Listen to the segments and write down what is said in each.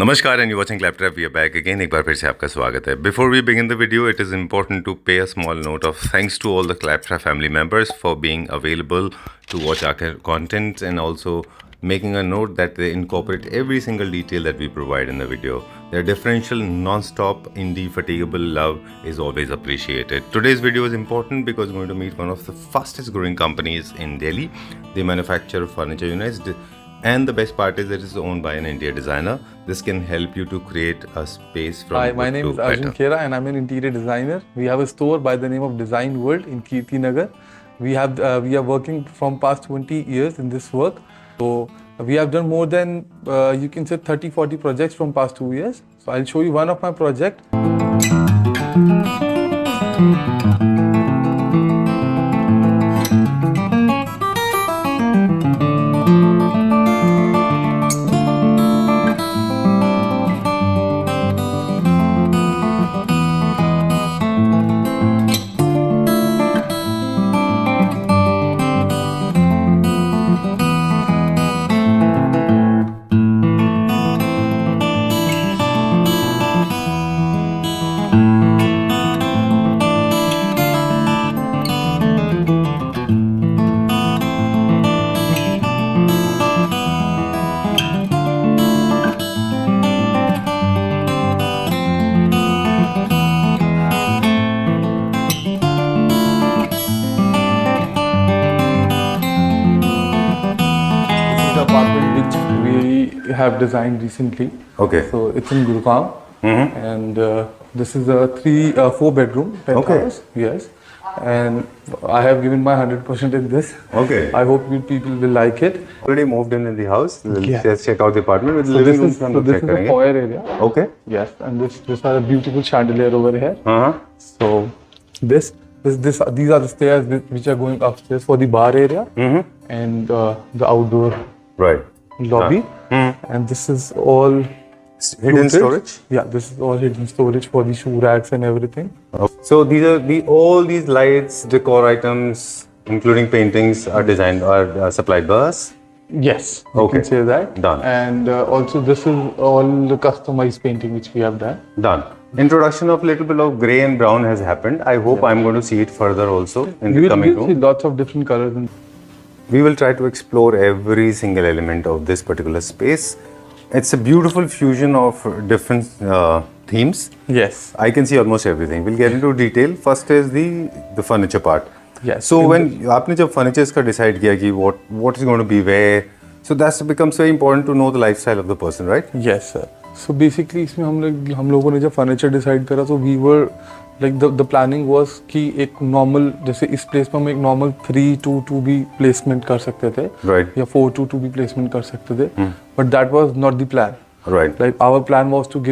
नमस्कार and you watching Claptrap we are back again एक बार फिर से आपका स्वागत है. Before we begin the video it is important to pay a small note of thanks to all the Claptrap family members for being available to watch our content and also making a note that they incorporate every single detail that we provide in the video. Their differential, non-stop, indefatigable love is always appreciated. Today's video is important because we're going to meet one of the fastest growing companies in Delhi. They manufacture furniture units. And the best part is it is owned by an interior designer. This can help you to create a space from Hi, my good name to is Arjun better. Khera and I'm an interior designer. We have a store by the name of Design World in Kirti Nagar. We are working from past 20 years in this work. So we have done more than you can say 30-40 projects from past 2 years. So I'll show you one of my project. Apartment which we have designed recently. Okay. So it's in Gurgaon, and this is a 4 bedroom penthouse. Yes, and I have given my 100% in this. Okay. I hope you people will like it. Already moved in the house. Yeah. Let's check out the apartment with So living room. this is the foyer area. Okay. Yes, and this are a beautiful chandelier over here. So these are the stairs which are going upstairs for the bar area and the outdoor Right. lobby. And this is all Hidden suited. storage. Yeah, this is all hidden storage for the shoe racks and everything. So these are all these lights, decor items, including paintings, are designed or supplied by us. Yes, you Okay. can say that. Done. And also this is all the customized painting which we have done. Done. Introduction of little bit of grey and brown has happened. I hope I'm going to see it further also in the coming You'll see room. lots of different colors. We will try to explore every single element of this particular space. It's a beautiful fusion of different themes. Yes. I can see almost everything. We'll get into detail. First is the furniture part. Yes. So when आपने जब furniture का decide किया कि what is going to be where, so that becomes very important to know the lifestyle of the person, right? Yes, sir. So basically इसमें हम लोगों ने जब फर्नीचर डिसाइड करा तो we were like the planning was कि एक normal जैसे इस प्लेस पर हम एक नॉर्मल 3-2-2 भी प्लेसमेंट कर सकते थे Right. या 4-2-2 भी प्लेसमेंट कर सकते थे but that was not the plan. Right. Like our plan was to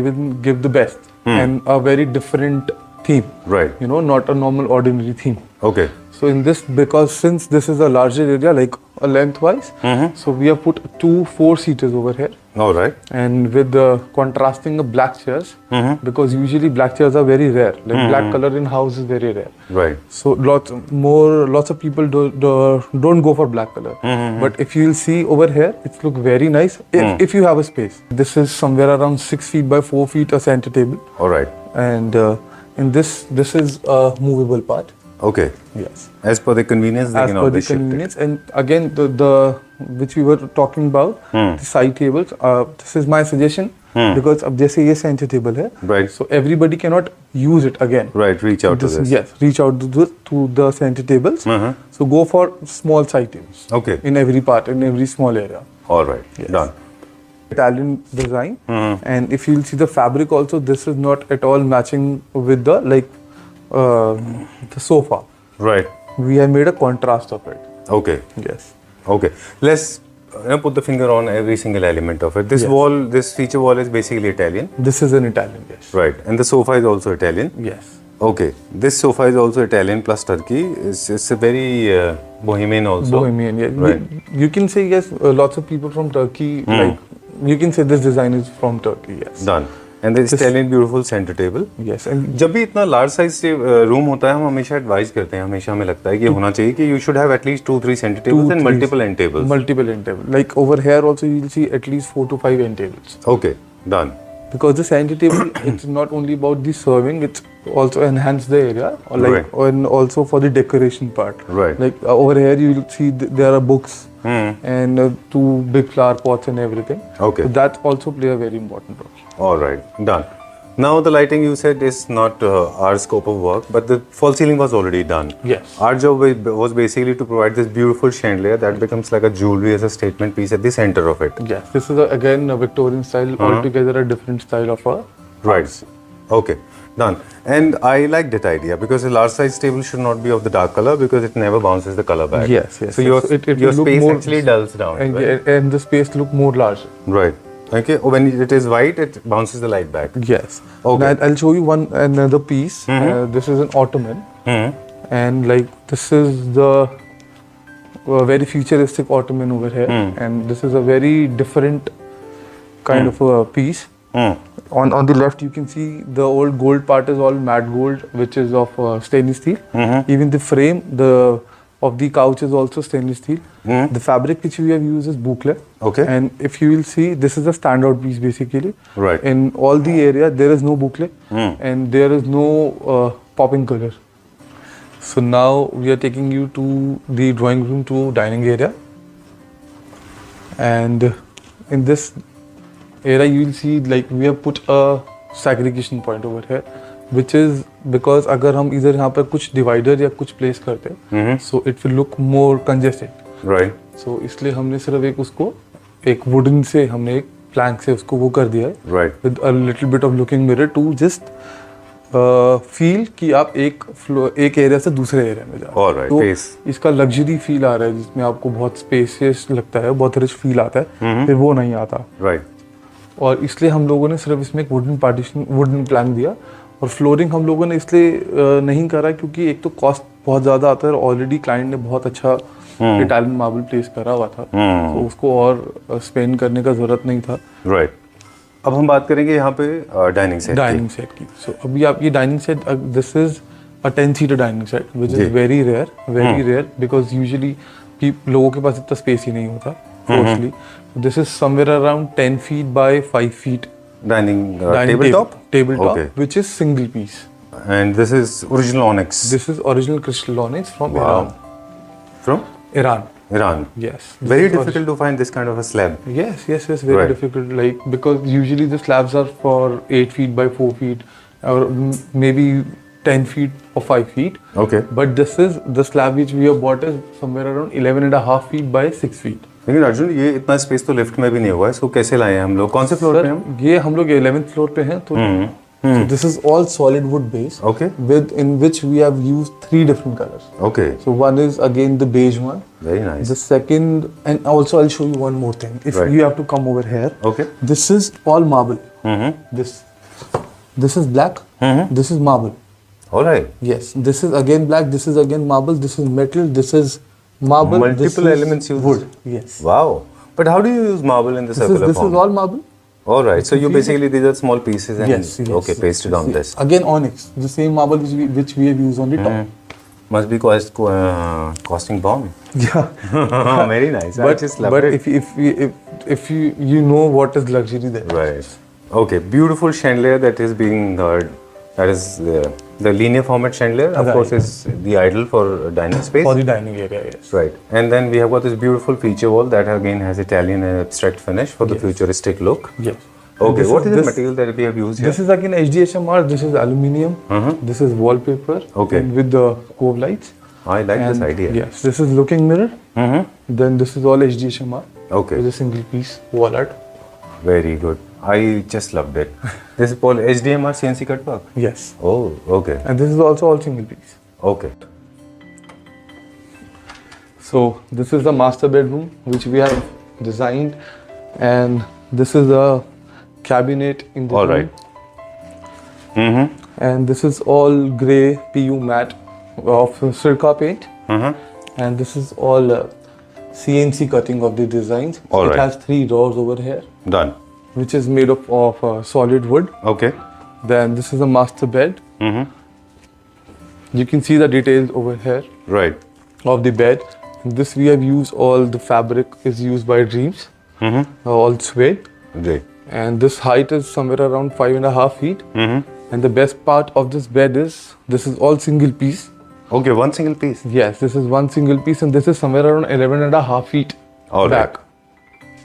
give the best and a very different theme. Right. You know, not a normal ordinary theme. Okay. So in this, because since this is a larger area, like a lengthwise, so we have put 2 4-seaters over here, All right. and with the contrasting the black chairs, because usually black chairs are very rare. Like black color in house is very rare. Right. So lots of people don't go for black color. But if you will see over here, it look very nice if you have a space. This is somewhere around 6 feet by 4 feet a center table, All right. and in this is a movable part. Okay. Yes. As per the convenience, they As can per the always shift it. convenience, and again the which we were talking about, the side tables. This is my suggestion because अब जैसे ये center table है, Right. so everybody cannot use it again. Right. Reach out to this. Yes, reach out to the center tables. So go for small side tables. Okay. In every part, in every small area. All right. Yes. Done. Italian design, and if you'll see the fabric also, this is not at all matching with the the sofa. Right. We have made a contrast of it. Okay. Yes. Okay. Let's put the finger on every single element of it. This Yes. wall, this feature wall is basically Italian. This is an Italian, yes. Right. And the sofa is also Italian. Yes. Okay. This sofa is also Italian plus Turkey. It's a very bohemian also. Bohemian, yeah. Right. You can say yes, lots of people from Turkey, like you can say this design is from Turkey, yes. Done. And this Italian beautiful center table. Yes, and जब भी इतना large size room होता है हम हमेशा advise करते हैं, हमेशा हमें लगता है कि होना चाहिए कि you should have at least 2-3 centre tables and multiple and tables. multiple end tables. Like over here also you'll see at least 4 to 5 end tables. Okay. Done. Because the center table, it's not only about the serving, it's also enhance the area, or like, and also for the decoration part. Right. Like over here, you will see there are books and 2 big flower pots and everything. Okay. So that also play a very important role. All right. Done. Now the lighting you said is not our scope of work, but the false ceiling was already done. Yes. Our job was basically to provide this beautiful chandelier that becomes like a jewelry as a statement piece at the center of it. Yes. This is again a Victorian style, altogether a different style of a. Right. Okay. Done. And I like that idea because a large size table should not be of the dark color because it never bounces the color back. Yes. Yes. So yes. your, So it your will look space more, actually dulls down. and, right? and the space look more larger. Right. Okay. When it is white, it bounces the light back. Yes. Okay. Now I'll show you another piece. This is an ottoman, and like this is the very futuristic ottoman over here, and this is a very different kind of a piece. On the left, you can see the old gold part is all matte gold, which is of stainless steel. Even the frame, of the couch is also stainless steel. The fabric which we have used is boucle. Okay. And if you will see, this is a standout piece basically. Right. In all the area, there is no boucle and there is no popping color. So now we are taking you to the drawing room to dining area. And in this area, you will see like we have put a segregation point over here, which is because अगर हम इधर यहाँ पर कुछ divider या कुछ place करते हैं, so it will look more congested. Right. So इसलिए हमने सिर्फ एक wooden से हमने एक plank से उसको वो कर दिया है. Right. With a little bit of looking mirror to just feel कि आप एक area से दूसरे area में जा रहे हैं. All right. तो Space. इसका luxury feel आ रहा है जिसमें आपको बहुत spacious लगता है, बहुत rich feel आता है, फिर वो नहीं आता. Right. और इसलिए हम लोगों ने सिर्फ इसमें एक वुडन प्लैंक दिया. और फ्लोरिंग हम लोगों ने इसलिए नहीं करा क्योंकि एक तो कॉस्ट बहुत ज़्यादा आता है और ऑलरेडी क्लाइंट ने बहुत अच्छा इटालियन मार्बल प्लेस करा हुआ था, तो उसको और स्पेंड करने का ज़रूरत नहीं था. राइट. अब हम बात करेंगे यहाँ पे डाइनिंग सेट की. सो अभी आप ये dining set, this is a 10-seater dining set which is very rare because usually लोगों के पास इतना स्पेस ही नहीं होता. Firstly, this is somewhere around 10 feet by 5 feet. Dining tabletop, okay. Which is single piece. And this is original onyx. This is original crystal onyx from Iran. From? Iran. Yes. Very difficult to find this kind of a slab. Yes. Very difficult. Like because usually the slabs are for 8 feet by 4 feet, or maybe 10 feet or 5 feet. Okay. But this is the slab which we have bought is somewhere around 11.5 feet by 6 feet. लेकिन अर्जुन ये इतना space तो lift में भी नहीं हुआ है, इसको कैसे लाए हैं हम लोग? कौन से फ्लोर पे हम? ये हम लोग 11th फ्लोर पे हैं. तो this is all solid wood base. Okay. In which we have used 3 different colors. Okay. So one is again the beige one. Very nice. The second, and also I'll show you one more thing. If you have to come over here. Okay. This is all marble. This is black. This is marble. All right. Yes. This is again black. This is again marble. This is metal. This is marble. Multiple elements used. Wood. Yes. Wow. But how do you use marble in the circular form? This is all marble. All right. So you basically, these are small pieces and yes. Okay, pasted on this. Again onyx, the same marble which we have used on the top. Must be costing bomb. Yeah. Very nice. But, I just love it. if you know what is luxury there. Right. Okay. Beautiful chandelier that is being that is the linear format chandelier. Of course, is the ideal for dining space. For the dining area, yes. Right. And then we have got this beautiful feature wall that again has Italian and abstract finish for the futuristic look. Yes. Okay. What is the material that we have used here? This is again HDHMR. This is aluminium. This is wallpaper. Okay. And with the cove lights. I like this idea. Yes. This is looking mirror. Then this is all HDHMR. Okay. With a single piece wall art. Very good. I just loved it. This is all HDMR CNC cut work? Yes. Oh, okay. And this is also all single piece. Okay. So this is the master bedroom which we have designed, and this is a cabinet in the room. Right. And this is all grey PU matte of Sirca paint. And this is all CNC cutting of the designs. All it has 3 drawers over here. Done. Which is made of solid wood. Okay. Then this is a master bed. You can see the details over here. Right. Of the bed. This we have used all the fabric is used by Dreams. All suede. Great. and this height is somewhere around 5.5 feet. And the best part of this bed is this is all single piece. Okay, one single piece. Yes, this is one single piece, and this is somewhere around 11.5 feet All right. back.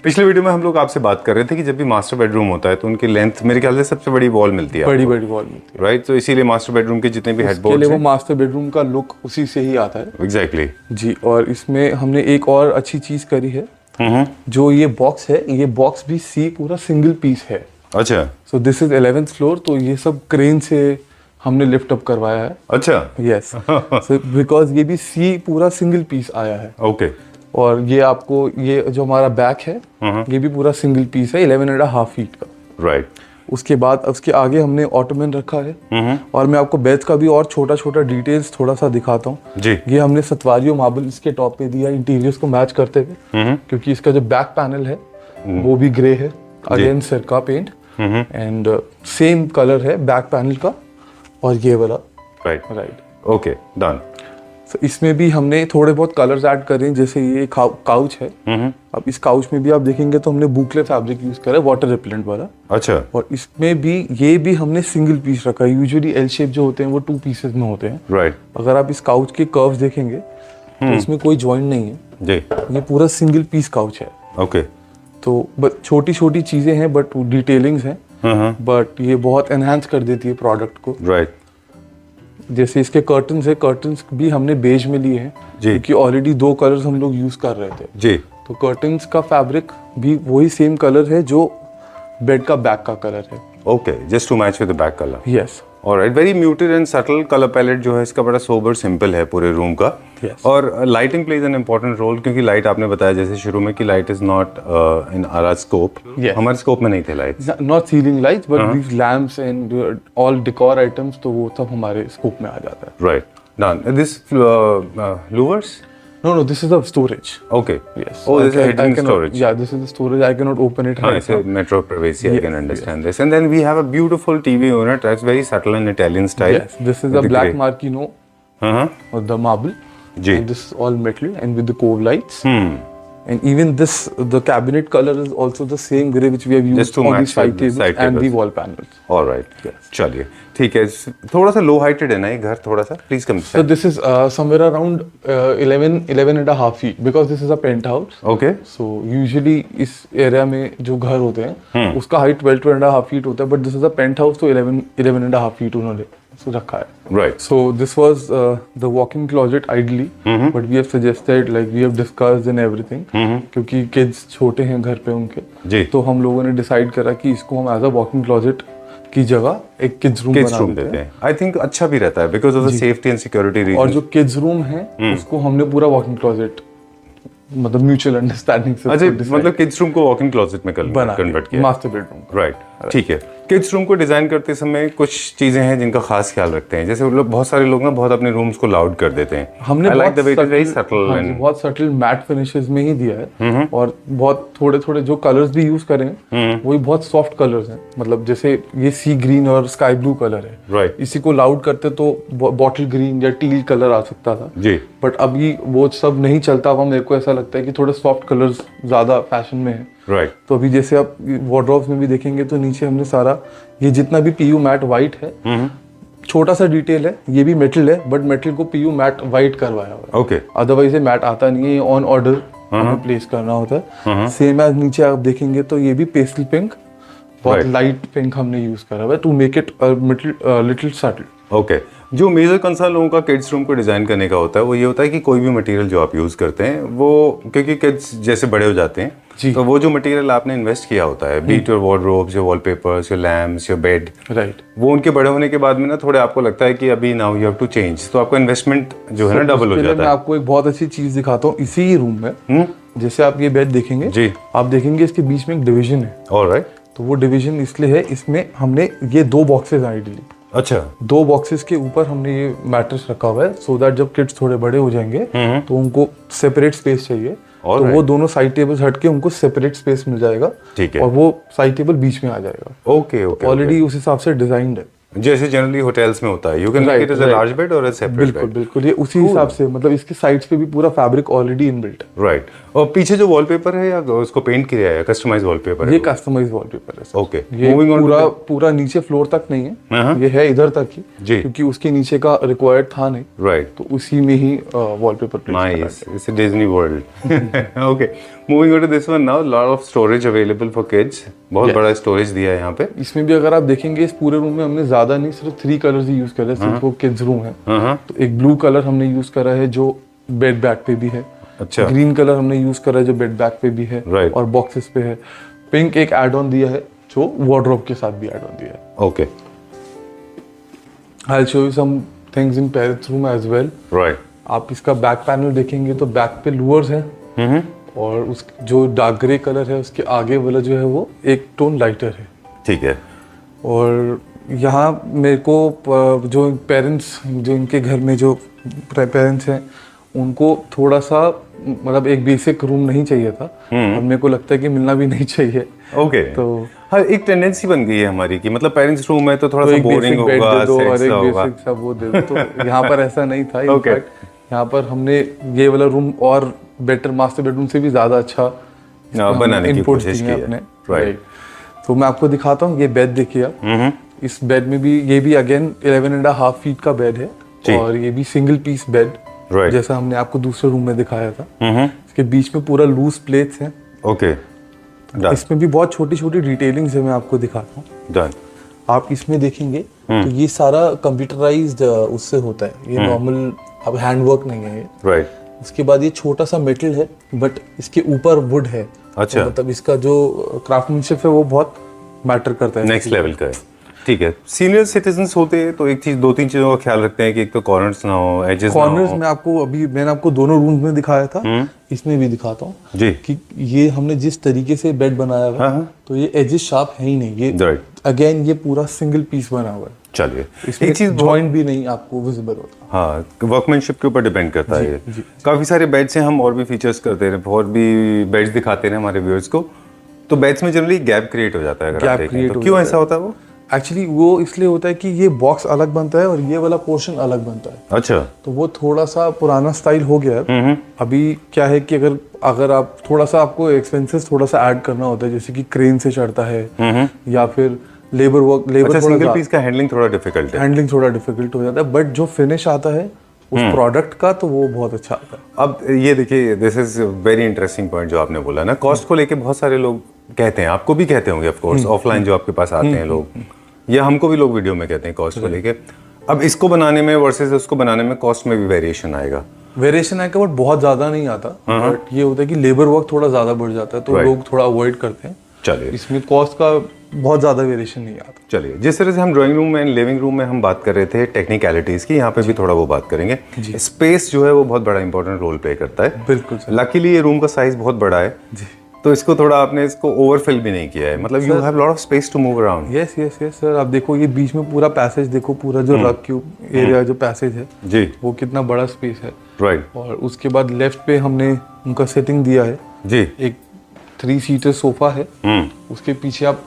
पिछले video में हम लोग आपसे बात कर रहे थे कि जब भी मास्टर बेडरूम होता है तो उनकी लेंथ मेरे ख्याल से सबसे बड़ी वॉल मिलती है बड़ी बड़ी वॉल मिलती है, राइट। तो इसीलिए मास्टर बेडरूम के जितने भी के हेडबोर्ड्स लिए वो हैं मास्टर बेडरूम का लुक उसी से ही आता है। एग्जैक्टली जी, और इसमें हमने एक और अच्छी चीज करी है, जो ये बॉक्स है, ये बॉक्स भी सी पूरा सिंगल पीस है। अच्छा so this is 11th floor, तो ये सब क्रेन से हमने लिफ्ट अप करवाया है। अच्छा यस, सो बिकॉज ये भी सी पूरा सिंगल पीस आया है। ओके और ये आपको ये जो हमारा बैक है ये भी पूरा सिंगल पीस है 11.5 फीट का। राइट। उसके बाद उसके आगे हमने ऑटोमन रखा है। और मैं आपको बेड का भी और छोटा छोटा डिटेल्स थोड़ा सा दिखाता हूँ जी। ये हमने सतवारियो मार्बल इसके टॉप पे दिया इंटीरियर्स को मैच करते हुए, क्योंकि इसका जो बैक पैनल है वो भी ग्रे है, अगेन सिरका पेंट, एंड सेम कलर है बैक पैनल का और ये वाला। राइट। Okay done. So, इसमें भी हमने थोड़े बहुत कलर्स ऐड करे हैं, जैसे ये काउच है। अब इस काउच में भी आप देखेंगे तो हमने बुकले फैब्रिक यूज करा है, वाटर रिपेलेंट वाला। अच्छा। और इसमें भी ये भी हमने सिंगल पीस रखा है। यूजुअली एल शेप जो होते हैं वो 2 पीसेस में होते हैं। राइट। अगर आप इस काउच के कर्व्स देखेंगे तो इसमें कोई जॉइंट नहीं है जी। ये पूरा सिंगल पीस काउच है। ओके। तो छोटी छोटी चीजें हैं बट डिटेलिंग्स हैं, बट ये बहुत एनहांस कर देती है प्रोडक्ट को। राइट। जैसे इसके कर्टन्स है, कर्टन्स भी हमने बेज में लिए हैं क्योंकि ऑलरेडी 2 कलर्स हम लोग यूज कर रहे थे जी। तो कर्टन्स का फैब्रिक भी वही सेम कलर है जो बेड का बैक का कलर है। Okay, just to match with the back colour. Yes. Alright, very muted and subtle colour palette जो है इसका बड़ा सोबर सिंपल है पूरे रूम का। Yes. और lighting plays an important role, क्योंकि लाइट आपने बताया जैसे शुरू में कि light is not in our scope. Yes. हमारे स्कोप में नहीं थे lights. Not ceiling lights but these lamps and all decor items, तो वो सब हमारे स्कोप में आ जाता है। Right done. This louvers? No, this is the storage. Okay. Yes. Oh, this is I hidden cannot- storage. Yeah, this is the storage. I cannot open it right It's a now. metro privacy. I Yes, can understand this. And then we have a beautiful TV unit. That's very subtle and Italian style. Yes, this is with a the black grey. Marquino Uh-huh. or the marble. जी. And this is all metal and with the cove lights. Hmm. And even this, the cabinet color is also the same grey which we have used Just to on the match side with the tables side and the tables. wall panels. All right. Yes. चलिए ठीक है। थोड़ा सा लो heighted है ना ये घर, थोड़ा सा please come. So this is somewhere around 11.5 feet because this is a penthouse. Okay. So usually इस एरिया में जो घर होते हैं उसका हाइट 12.5 फीट होता है, but this is a penthouse तो 11.5 फीट उन्होंने रखा है। Right. So this was the walk-in closet ideally, but we have suggested, like we have discussed and everything, क्योंकि kids छोटे हैं घर पे उनके, जी। तो हम लोगों ने डिसाइड करा कि इसको हम एज अ वॉकिंग क्लोजेट की जगह एक किड्स रूम किड्स बना रूम देते हैं। आई थिंक अच्छा भी रहता है because of the safety and security reason. और जो किड्स रूम है उसको हमने पूरा वॉकिंग क्लोजेट मतलब म्यूचुअल अंडरस्टैंडिंग से अच्छा, मतलब किड्स रूम को वॉक इन क्लोजेट में कन्वर्ट किया, मास्टर बेडरूम। राइट। ठीक है। किड्स रूम को डिजाइन करते समय कुछ चीजें हैं जिनका खास ख्याल रखते हैं, जैसे लोग बहुत सारे लोग ना बहुत अपने रूम्स को लाउड कर देते हैं। हमने बहुत सटल मैट फिनिशेस में ही दिया है और बहुत थोड़े थोड़े जो कलर्स भी यूज करें वही बहुत सॉफ्ट कलर्स हैं, मतलब जैसे ये सी ग्रीन और स्काई ब्लू कलर है। राइट। इसी को लाउड करते तो बॉटल ग्रीन या टील कलर आ सकता था जी, बट अभी वो सब नहीं चलता। अब मेरे को ऐसा लगता है कि थोड़े सॉफ्ट कलर्स ज्यादा फैशन में है। राइट। तो अभी जैसे आप वार्डरोब्स में भी देखेंगे तो नीचे हमने सारा ये जितना भी पीयू मैट वाइट है, छोटा सा डिटेल है, ये भी मेटल है बट मेटल को पीयू मैट वाइट करवाया हुआ है। ओके। अदरवाइज ये मैट आता नहीं है, ऑन ऑर्डर हमें प्लेस करना होता है। सेम एज नीचे आप देखेंगे तो ये भी पेस्टल पिंक, बहुत लाइट पिंक हमने यूज करा हुआ है to make it little subtle. Okay. जो मेजर कंसर्न लोगों का किड्स रूम को डिजाइन करने का होता है वो ये होता है कि कोई भी मटेरियल जो आप यूज करते हैं वो, क्योंकि किड्स जैसे बड़े हो जाते हैं तो वो जो मटेरियल आपने इन्वेस्ट किया होता है, be it your wardrobes, your wallpapers, your lamps, your bed, right, वो उनके बड़े होने के बाद में ना थोड़े आपको लगता है कि अभी now you have to change, तो आपका इन्वेस्टमेंट जो है ना डबल हो जाता है। मैं आपको एक बहुत अच्छी चीज दिखाता हूँ इसी ही रूम में। जैसे आप ये बेड देखेंगे जी, आप देखेंगे इसके बीच में एक डिवीजन है। ऑलराइट। तो वो डिवीजन इसलिए है, इसमें हमने ये 2 बॉक्सेस आइडियली, अच्छा, 2 बॉक्सेस के ऊपर हमने ये मैट्रेस रखा हुआ है सो दैट जब किड्स थोड़े बड़े हो जाएंगे तो उनको सेपरेट स्पेस चाहिए, तो वो दोनों साइड टेबल्स हटके उनको सेपरेट स्पेस मिल जाएगा। ठीक है। और वो साइड टेबल बीच में आ जाएगा। Okay okay. ऑलरेडी उस हिसाब से डिजाइंड है, जैसे जनरली होटल्स में होता है, you can make it as a large bed और अ सेपरेट बेड। बिल्कुल बिल्कुल, ये उसी हिसाब से, मतलब इसके साइड्स पे भी पूरा फैब्रिक ऑलरेडी इनबिल्ट है। राइट। और पीछे जो वॉलपेपर है या उसको पेंट किया है, कस्टमाइज वॉलपेपर है? ये कस्टमाइज वॉलपेपर है सर। ओके, ये पूरा नीचे फ्लोर तक नहीं है, ये है इधर तक ही जी, क्योंकि उसके नीचे का रिक्वायर्ड था नहीं, राइट, तो उसी में ही wallpaper. Nice, it's a Disney world. Okay, moving on to this one now, lot of storage available for kids, बहुत बड़ा स्टोरेज दिया है यहाँ पे। इसमें भी अगर आप देखेंगे इस पूरे रूम में हमने ज्यादा नहीं, सिर्फ 3 कलर्स ही यूज करे हैं, सिर्फ वो किड्स रूम है। तो एक ब्लू कलर हमने यूज करा है जो बेड बैक पे भी है, अच्छा, ग्रीन कलर हमने यूज करा है जो बेड बैक पे भी है, Right. और बॉक्सेस पे है। पिंक एक एड ऑन दिया है जो वार्डरोब के साथ भी एड ऑन दिया है। Okay, I will show you some things in parents room as well. Right, आप इसका बैक पैनल देखेंगे तो बैक पे लूअर्स हैं, और उस जो डार्क ग्रे कलर है उसके आगे वाला जो है वो एक टोन लाइटर है। ठीक है। और यहाँ मेरे को जो पेरेंट्स, जो इनके घर में जो पेरेंट्स हैं, उनको थोड़ा सा मतलब एक बेसिक रूम नहीं चाहिए था, और मेरे को लगता है कि मिलना भी नहीं चाहिए। ओके, तो हाँ, एक टेंडेंसी बन गई है हमारी कि मतलब पेरेंट्स रूम है तो थोड़ा तो सा एक बोरिंग बेसिक बेड होगा, दे दो और सेट एक सा होगा। बेसिक सा वो दे दो, तो यहाँ पर ऐसा नहीं था। Okay. इनफैक्ट यहाँ पर हमने ये वाला रूम और बेटर मास्टर बेडरूम से भी ज्यादा अच्छा बनाने की input कोशिश दिए की है। अपने। Right. तो मैं आपको दिखाता हूँ, ये बेड देखिए आप। इस बेड में भी, ये भी अगेन 11.5 फीट का बेड है, और ये भी सिंगल पीस बेड, Right. जैसा हमने आपको दूसरे रूम में दिखाया था। इसके बीच में पूरा लूज प्लेट्स हैं। ओके, डन, इसमें भी बहुत छोटी छोटी डिटेलिंग्स है, मैं आपको दिखाता हूँ। डन। आप इसमें देखेंगे तो ये सारा कंप्यूटराइज्ड उससे होता है, ये नॉर्मल अब हैंड वर्क नहीं है ये। राइट, उसके बाद ये छोटा सा मेटल है, बट इसके ऊपर वुड है। अच्छा, तो मतलब इसका जो क्राफ्टमैनशिप है वो बहुत मैटर करता है। नेक्स्ट लेवल का है। ठीक है, सीनियर सिटीजन्स होते हैं तो एक चीज, 2-3 चीजों का ख्याल रखते हैं कि एक तो कॉर्नर्स ना हो, एजेस ना कॉर्नर्स हो। में आपको अभी मैंने आपको दोनों रूम्स में दिखाया था, इसमें भी दिखाता हूँ जी, कि ये हमने जिस तरीके से बेड बनाया हुआ है, तो ये एजेस शार्प है ही नहीं, ये राइट, अगेन ये पूरा सिंगल पीस बना हुआ है। चलिए, इसमें एक चीज जॉइंट भी नहीं आपको विजिबल होता। हाँ, वर्कमैनशिप के ऊपर डिपेंड करता है ये। काफी सारे बेड्स हैं, हम और भी फीचर्स करते हैं, और भी बेड्स दिखाते हैं हमारे व्यूअर्स को। तो बेड्स में जनरली गैप क्रिएट हो जाता है, अगर आप देखें तो। क्यों ऐसा होता है वो? एक्चुअली वो इसलिए होता है कि ये बॉक्स अलग बनता है और ये वाला पोर्शन अलग बनता है। अच्छा, तो वो थोड़ा सा पुराना स्टाइल हो गया है। अभी क्या है कि अगर आप थोड़ा सा, आपको एक्सपेंसेस थोड़ा सा ऐड करना होता है, जैसे कि क्रेन से चढ़ता है, या फिर लेबर अच्छा, सिंगल पीस का हैंडलिंग थोड़ा डिफिकल्ट है। हैंडलिंग थोड़ा डिफिकल्ट हो जाता है, बट जो फिनिश आता है उस प्रोडक्ट का, तो वो बहुत अच्छा आता है। अब ये देखिए, this is very interesting point जो आपने बोला ना, कॉस्ट को लेके बहुत सारे लोग कहते हैं, आपको भी कहते होंगे ऑफ कोर्स, ऑफलाइन जो आपके पास आते हैं लोग, या हमको भी लोग वीडियो में कहते हैं कॉस्ट को लेके। अब इसको बनाने में वर्सेस उसको बनाने में कॉस्ट में भी वेरिएशन आएगा। वेरिएशन आएगा, बट बहुत ज्यादा नहीं आता। बट ये होता है कि लेबर वर्क थोड़ा ज्यादा बढ़ जाता है, तो लोग थोड़ा अवॉइड करते हैं। चलिए, इसमें कॉस्ट का बहुत ज्यादा वेरिएशन नहीं आता। चलिए, जिस तरह से हम ड्राइंग रूम में, लिविंग रूम में हम बात कर रहे थे टेक्निकलिटीज की, यहाँ पे भी थोड़ा वो बात करेंगे। स्पेस जो है वो बहुत बड़ा इंपॉर्टेंट रोल प्ले करता है। बिल्कुल। लकीली ये रूम का साइज बहुत बड़ा है, तो इसको थोड़ा आपने इसको ओवरफिल भी नहीं किया है, मतलब you have lot of space to move around. Yes sir, आप देखो ये बीच में पूरा पैसेज देखो, पूरा जो रग क्यूब एरिया जो पैसेज है जी, वो कितना बड़ा स्पेस है। राइट, और उसके बाद लेफ्ट पे हमने उनका सेटिंग दिया है जी, एक 3 सीटर सोफा है। उसके पीछे आप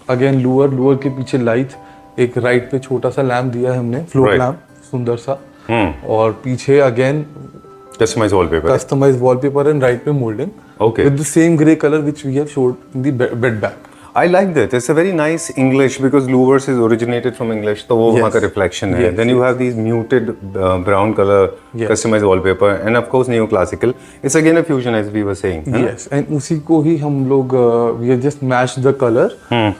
अगेन लोअर के पीछे लाइट, एक राइट पे छोटा सा लैम्प दिया है हमने, फ्लोर लैम्प सुंदर सा, और पीछे again customised wallpaper and right पे moulding, okay, with the same gray color which we have showed in the bed back. I like that. It's a very nice English because louvers is originated from English, तो वो वहाँ का reflection है. Then you have these muted brown color customized wallpaper, and of course neoclassical. It's again a fusion as we were saying. Yes, and उसी को ही हम लोग we have just matched the color.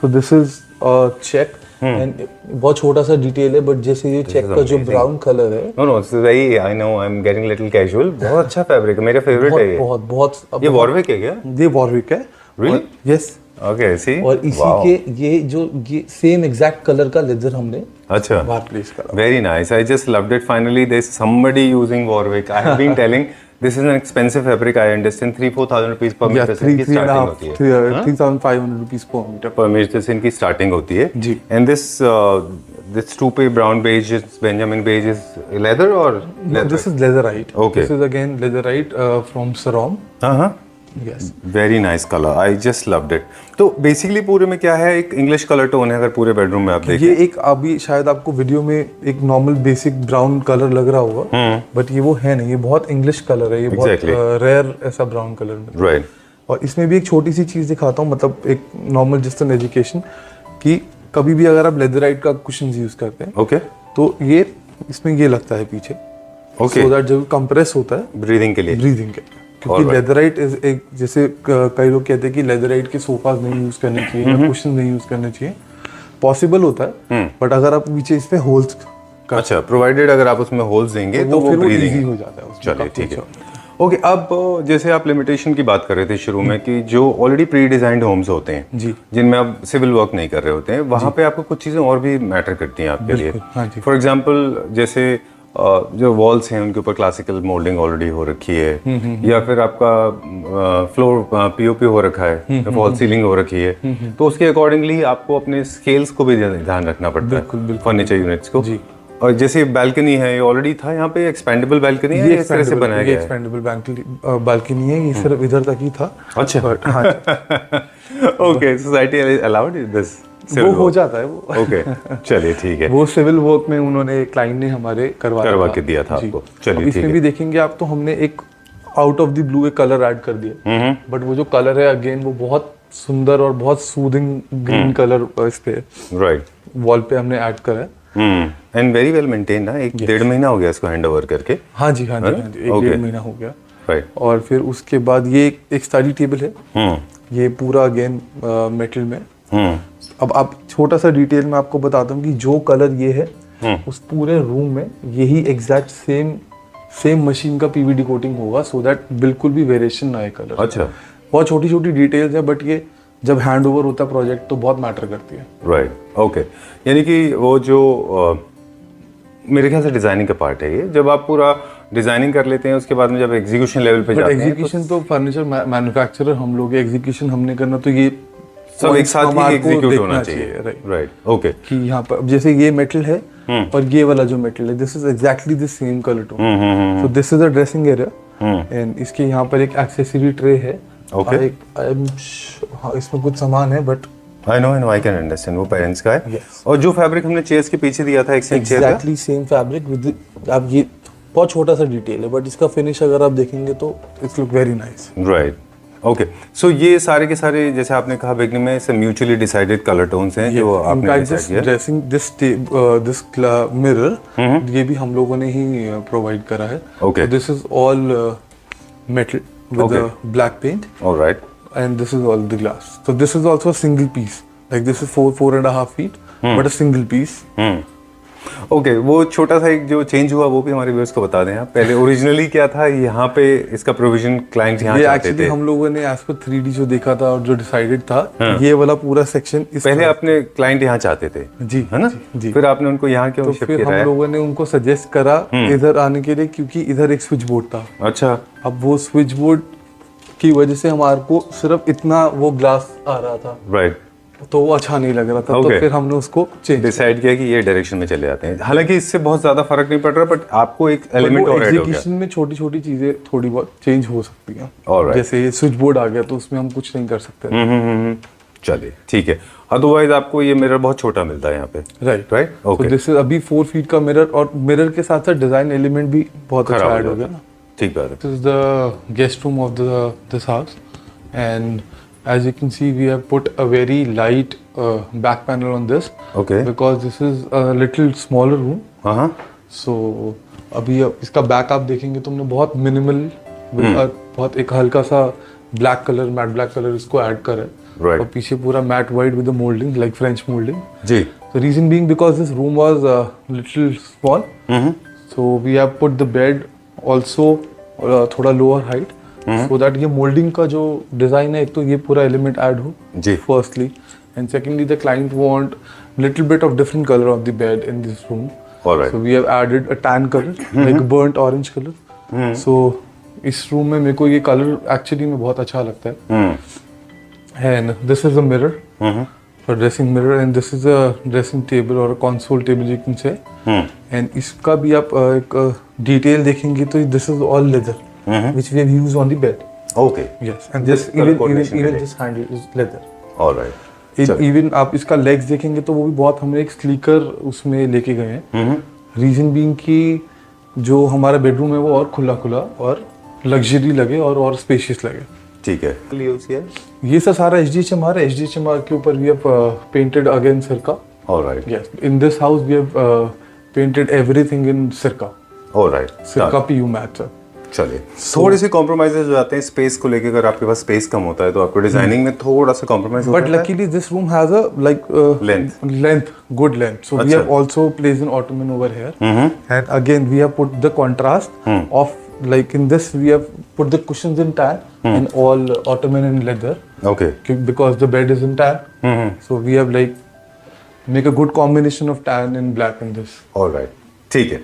So this is a check. And बहुत छोटा सा detail है, but जैसे ये चेक का जो ब्राउन कलर है, no, it's very, I know, I'm getting little casual. बहुत अच्छा फैब्रिक है, मेरा फेवरेट है ये। बहुत ये वॉरविक है क्या? ये वॉरविक है। Really? Yes. Okay, see. और इसी के ये सेम एग्जैक्ट कलर का लेदर हमने अच्छा बाहर प्लेस करा। Very nice. I just loved it. Finally, there's somebody using Warwick. I have been telling. This is an expensive fabric. I understand 3,000-4,000 rupees per meter से इनकी starting होती है। 3,500 rupees per meter. Per meter से इनकी starting होती है। जी। And this two-pay brown beige, Benjamin beige is leather or leather? This is leatherite. Okay. This is again leatherite from Sarom. हाँ, Yes. Very nice colour, I just loved it. तो basically पूरे में क्या है, एक English colour tone है अगर पूरे बेडरूम में आप देखें। ये एक अभी शायद आपको वीडियो में एक नॉर्मल बेसिक ब्राउन कलर लग रहा होगा, बट ये वो है नहीं, ये बहुत इंग्लिश कलर है, ये Exactly. बहुत रेयर ऐसा ब्राउन कलर में। राइट। और इसमें भी एक छोटी सी चीज़ दिखाता हूँ, मतलब एक नॉर्मल जस्ट एन एजुकेशन, कि कभी भी अगर आप लेदराइट का कुशन यूज़ करते हैं ओके। तो ये इसमें ये लगता है पीछे, Okay. सो दैट जब कंप्रेस होता है ब्रीदिंग के लिए। ब्रीदिंग के, क्योंकि Alright. लेदराइट इज एक, जैसे कई लोग कहते हैं कि लेदराइट के सोफाज नहीं यूज करने चाहिए या कुशन नहीं यूज करने चाहिए, पॉसिबल होता है, बट अगर आप नीचे इस पे होल्स अच्छा, प्रोवाइडेड अगर आप उसमें होल्स देंगे तो वो फिर वो ब्रीदिंग इजी हो जाता है उसमें, चलिए काफी ठीक है। अच्छा होता है। ओके, अब जैसे आप लिमिटेशन की बात कर रहे थे शुरू में कि जो ऑलरेडी प्री डिजाइंड होम्स होते हैं जी। जिनमें आप सिविल वर्क नहीं कर रहे होते हैं, वहाँ पे आपको कुछ चीज़ें और भी मैटर करती हैं आपके लिए। हाँ जी। फॉर एग्जांपल जैसे जो वॉल्स हैं उनके ऊपर क्लासिकल मोल्डिंग ऑलरेडी हो रखी है, या फिर आपका फ्लोर पीओपी हो रखा है, फॉल सीलिंग हो रखी है, तो उसके अकॉर्डिंगली आपको अपने स्केल्स को भी ध्यान रखना पड़ता है फर्नीचर यूनिट्स को। जी। और जैसे बालकनी है, ये ऑलरेडी था, यहाँ पे एक्सपेंडेबल बालकनी है, इस तरह से बनाया गया है। एक्सपेंडेबल बालकनी है, ये सिर्फ इधर तक ही था। अच्छा। But, हाँ जी। Okay, society allowed this? वो हो जाता है वो। ओके, चलिए ठीक है। वो सिविल वर्क में उन्होंने, क्लाइंट ने हमारे करवा के दिया था जी। आपको। अब चलिए ठीक इसमें है। भी देखेंगे आप, तो हमने एक आउट ऑफ द ब्लू एक कलर ऐड कर दिया, बट वो जो कलर है अगेन वो बहुत सुंदर और बहुत सूदिंग ग्रीन कलर इस पे राइट। वॉल पे हमने ऐड करा है। एंड वेरी वेल मेंटेन ना, एक 1.5 महीना हो गया इसको हैंड ओवर करके। हाँ जी, हाँ जी, हाँ जी, एक Okay. 1.5 महीना हो गया। राइट। और फिर उसके बाद ये एक स्टडी टेबल है, ये पूरा अगेन मेटल में। अब आप छोटा सा डिटेल में आपको बताता हूँ कि जो कलर ये है उस पूरे रूम में यही एग्जैक्ट सेम मशीन का पीवीडी कोटिंग होगा, सो दैट बिल्कुल भी वेरिएशन ना आए कलर। अच्छा। बहुत छोटी छोटी डिटेल्स है, बट ये जब हैंड ओवर होता है प्रोजेक्ट तो बहुत मैटर करती है। Right, okay. यानी कि वो जो मेरे ख्याल से डिजाइनिंग का पार्ट है ये, जब आप पूरा डिजाइनिंग कर लेते हैं उसके बाद में जब एग्जीक्यूशन लेवल पे जाते हैं एग्जीक्यूशन तो फर्नीचर मैन्युफैक्चरर हम लोग, एग्जीक्यूशन हमने करना, तो ये सब एक साथ ही हमारे को एग्जीक्यूट देखना होना चाहिए। राइट। Right, okay. कि यहाँ पर अब जैसे ये मेटल है और ये वाला जो मेटल है, this is exactly the same colour tone, so this is a dressing area, and इसके यहाँ पर एक एक्सेसरी ट्रे है। Okay. हाँ, इसमें कुछ सामान है, but I know, I can understand, वो पेरेंट्स का है। Yes. और जो फैब्रिक हमने चेयर्स के पीछे दिया था एक्सचेंज चेयर का, एग्जैक्टली सेम फैब्रिक विद, अब ये बहुत छोटा सा डिटेल है, बट इसका फिनिश अगर आप देखेंगे तो it's look very nice. Right, okay. So ये सारे के सारे, जैसे आपने कहा बिगनिंग में, से म्यूचुअली डिसाइडेड कलर टोन्स हैं जो आपने डिसाइड किया। ड्रेसिंग दिस मिरर, ये भी हम लोगों ने ही प्रोवाइड करा है। Okay. This is all metal with Okay. a black paint, alright. and this is all the glass. So this is also a single piece. Like this is 4.5 feet, but a single piece. Okay, वो छोटा सा एक जो change हुआ वो भी हमारे viewers को बता दें आप। पहले ओरिजिनली क्या था, यहाँ पे इसका प्रोविजन क्लाइंट यहाँ ये चाहते एक्चुअली थे। हम लोगों ने एज पर 3D जो देखा था और जो डिसाइडेड था, ये वाला पूरा सेक्शन इस पहले अपने क्लाइंट यहाँ चाहते थे, जी, है ना? जी। फिर आपने उनको यहाँ क्यों तो शिफ्ट फिर किया हम है? लोगों ने उनको सजेस्ट करा इधर आने के लिए, क्योंकि इधर एक स्विच बोर्ड था। अच्छा। अब वो स्विच बोर्ड की वजह से हमारे को सिर्फ इतना वो ग्लास आ रहा था, राइट। तो वो अच्छा नहीं लग रहा था। Okay. तो फिर हमने उसको चेंज डिसाइड किया कि ये डायरेक्शन में चले जाते हैं। हालांकि इससे बहुत ज्यादा फर्क नहीं पड़ रहा, बट आपको एक एलिमेंट और ऐड हो गया। एग्जीक्यूशन में छोटी छोटी चीजें थोड़ी बहुत चेंज हो सकती हैं। Alright. जैसे ये स्विच बोर्ड आ गया तो उसमें हम कुछ नहीं कर सकते। चलिए ठीक है। अदरवाइज आपको ये मिरर बहुत छोटा मिलता है यहाँ पे। Right, right, okay. This is अभी 4 फीट का मिरर, और मिरर के साथ साथ डिजाइन एलिमेंट भी बहुत अच्छा खराब ऐड हो हो गया जाता ना। है। ठीक बात है। This is the guest room of this house, and as you can see, we have put a very light back panel on this. Okay. Because this is a little smaller room. हाँ। So अभी इसका back आप देखेंगे तो हमने बहुत minimal, बहुत एक हल्का सा black colour, matte black colour इसको ऐड करा है। Right. और पीछे पूरा matte white with moulding, like French moulding. जी। The reason being because this room was little small, so we have put the bed also थोड़ा lower height, so that ये molding का जो design है, एक तो ये पूरा element add हो जी। firstly, and secondly the client want little bit of different color of the bed in this room. Alright. So we have added a tan color, like a burnt orange color. So इस room में मेरे को ये colour actually में बहुत अच्छा लगता है। And this is a mirror, a dressing mirror, and this is a dressing table or a console table you can say. And इसका भी आप एक डिटेल देखेंगे तो this is all leather, which we have used on the bed. Okay. Yes, and Just this color even coordination even के लिए. this handle is leather. All right. चलो. Even आप इसका लेग्स देखेंगे तो वो भी बहुत हमने एक स्लीकर उसमें लेके गए हैं. रीजन बीइंग कि जो हमारा बेडरूम है वो और खुला खुला और लग्जरी लगे और स्पेशियस लगे. ठीक है. यूज किया. ये सर सारा HDHMR है. HDHMR के ऊपर वी हैव पेंटेड अगेन सिरका. All right. Yes, in this house we have painted everything in Sirka. All right. Sirka PU matte sir. चलिए. थोड़े से कॉम्प्रोमाइजेस हो जाते हैं स्पेस को लेकर. अगर आपके पास स्पेस कम होता है तो आपको डिजाइनिंग में थोड़ा सा कॉम्प्रोमाइज होता है. But luckily this room has a like Length. good length. So we अच्छा. have also placed an ottoman over here. And again we have put the contrast of like in this we have put the cushions in tan and all ottoman in leather. Okay. Because the bed is in tan. So we have like make a good combination of tan and black in this. All right. ठीक है.